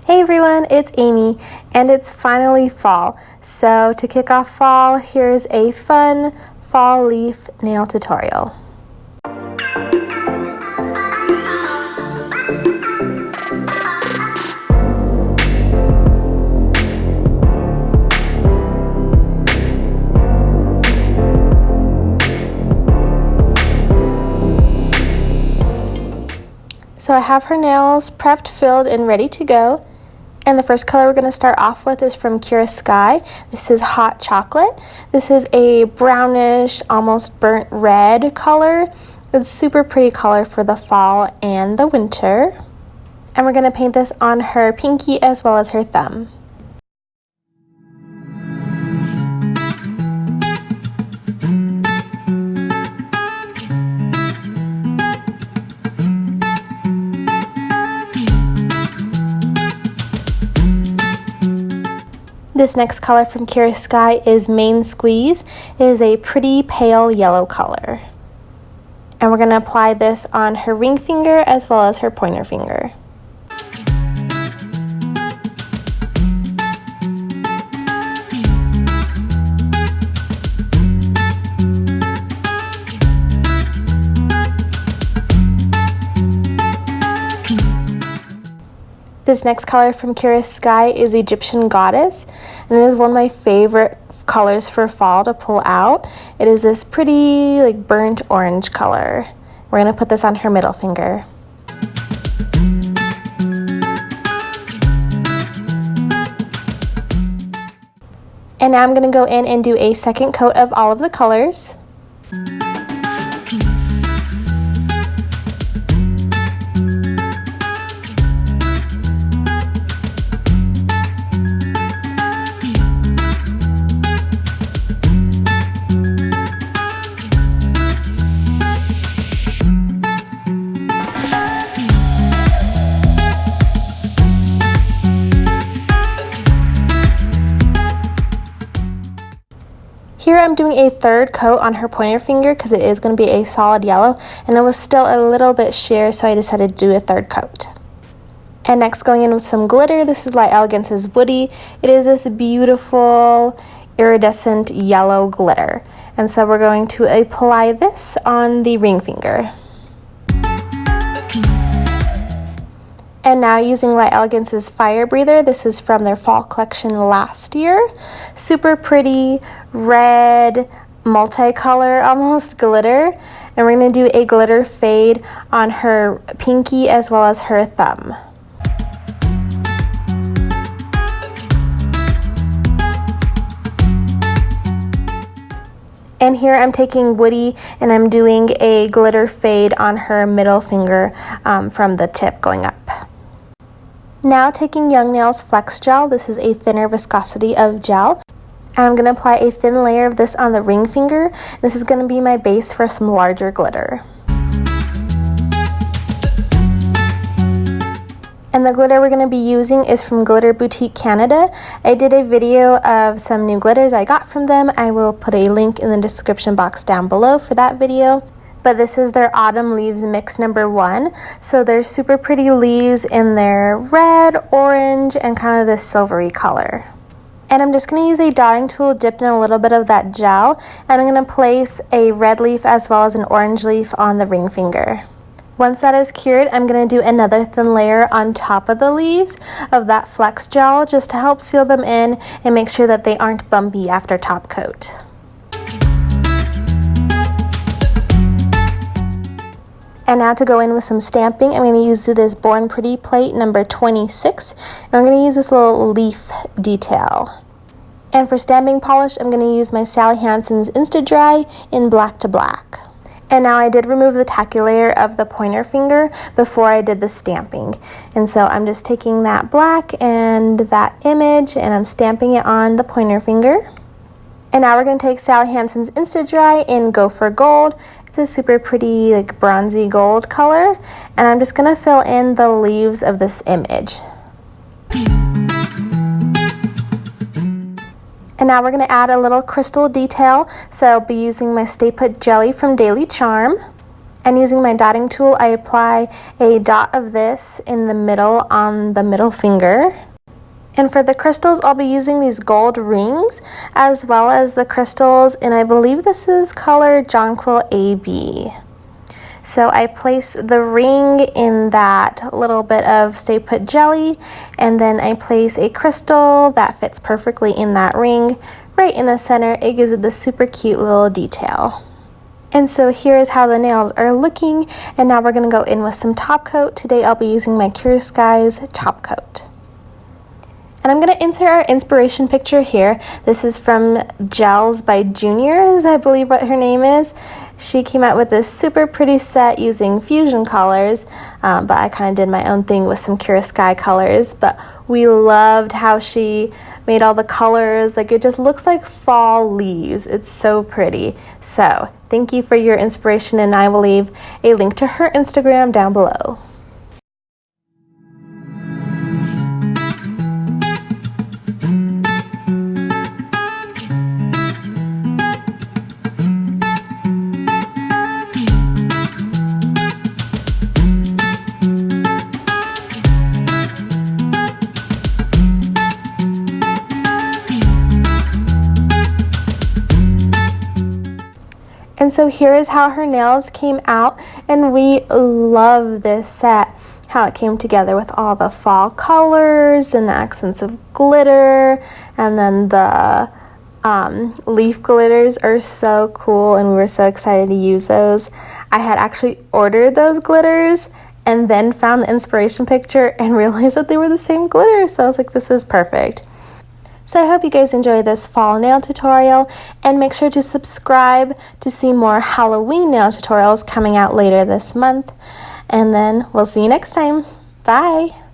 Hey everyone, it's Amy, and it's finally fall. So to kick off fall, here's a fun fall leaf nail tutorial. So I have her nails prepped, filled, and ready to go. And the first color we're going to start off with is from Kira Sky. This is Hot Chocolate. This is a brownish, almost burnt red color. It's a super pretty color for the fall and the winter. And we're going to paint this on her pinky as well as her thumb. This next color from Kira Sky is Main Squeeze. It is a pretty pale yellow color. And we're going to apply this on her ring finger as well as her pointer finger. This next color from Kira Sky is Egyptian Goddess, and it is one of my favorite colors for fall to pull out. It is this pretty burnt orange color. We're going to put this on her middle finger. And now I'm going to go in and do a second coat of all of the colors. Here I'm doing a third coat on her pointer finger because it is going to be a solid yellow, and it was still a little bit sheer, so I decided to do a third coat. And next, going in with some glitter. This is Light Elegance's Woody. It is this beautiful iridescent yellow glitter, and so we're going to apply this on the ring finger. And now using Light Elegance's Fire Breather, this is from their fall collection last year. Super pretty red, multicolor, almost glitter. And we're going to do a glitter fade on her pinky as well as her thumb. And here I'm taking Woody and I'm doing a glitter fade on her middle finger from the tip going up. Now taking Young Nails Flex Gel, this is a thinner viscosity of gel, and I'm going to apply a thin layer of this on the ring finger. This is going to be my base for some larger glitter. And the glitter we're going to be using is from Glitter Boutique Canada. I did a video of some new glitters I got from them. I will put a link in the description box down below for that video. But this is their Autumn Leaves Mix #1. So they're super pretty leaves in their red, orange, and kind of this silvery color. And I'm just going to use a dotting tool dipped in a little bit of that gel. And I'm going to place a red leaf as well as an orange leaf on the ring finger. Once that is cured, I'm going to do another thin layer on top of the leaves of that Flex Gel just to help seal them in and make sure that they aren't bumpy after top coat. And now to go in with some stamping, I'm going to use this Born Pretty plate number 26, and we're going to use this little leaf detail. And for stamping polish, I'm going to use my Sally Hansen's Insta Dry in Black to Black. And now I did remove the tacky layer of the pointer finger before I did the stamping. And so I'm just taking that black and that image and I'm stamping it on the pointer finger. And now we're going to take Sally Hansen's Insta Dry in Gopher Gold. It's a super pretty bronzy gold color. And I'm just going to fill in the leaves of this image. And now we're going to add a little crystal detail. So I'll be using my Stay Put Jelly from Daily Charm. And using my dotting tool, I apply a dot of this in the middle on the middle finger. And for the crystals, I'll be using these gold rings as well as the crystals, and I believe this is color Jonquil AB. So I place the ring in that little bit of Stay Put jelly, and then I place a crystal that fits perfectly in that ring right in the center. It gives it this super cute little detail. And so here is how the nails are looking, and now we're going to go in with some top coat. Today I'll be using my Curious Skies top coat. And I'm going to insert our inspiration picture here. This is from Gels by Junior, is I believe what her name is. She came out with this super pretty set using fusion colors, but I kind of did my own thing with some Curious Sky colors. But we loved how she made all the colors. Like, it just looks like fall leaves. It's so pretty. So thank you for your inspiration, and I will leave a link to her Instagram down below. And so here is how her nails came out, and we love this set, how it came together with all the fall colors and the accents of glitter, and then the leaf glitters are so cool, and we were so excited to use those. I had actually ordered those glitters and then found the inspiration picture and realized that they were the same glitter, so I was like, this is perfect. So I hope you guys enjoy this fall nail tutorial, and make sure to subscribe to see more Halloween nail tutorials coming out later this month. And then we'll see you next time. Bye!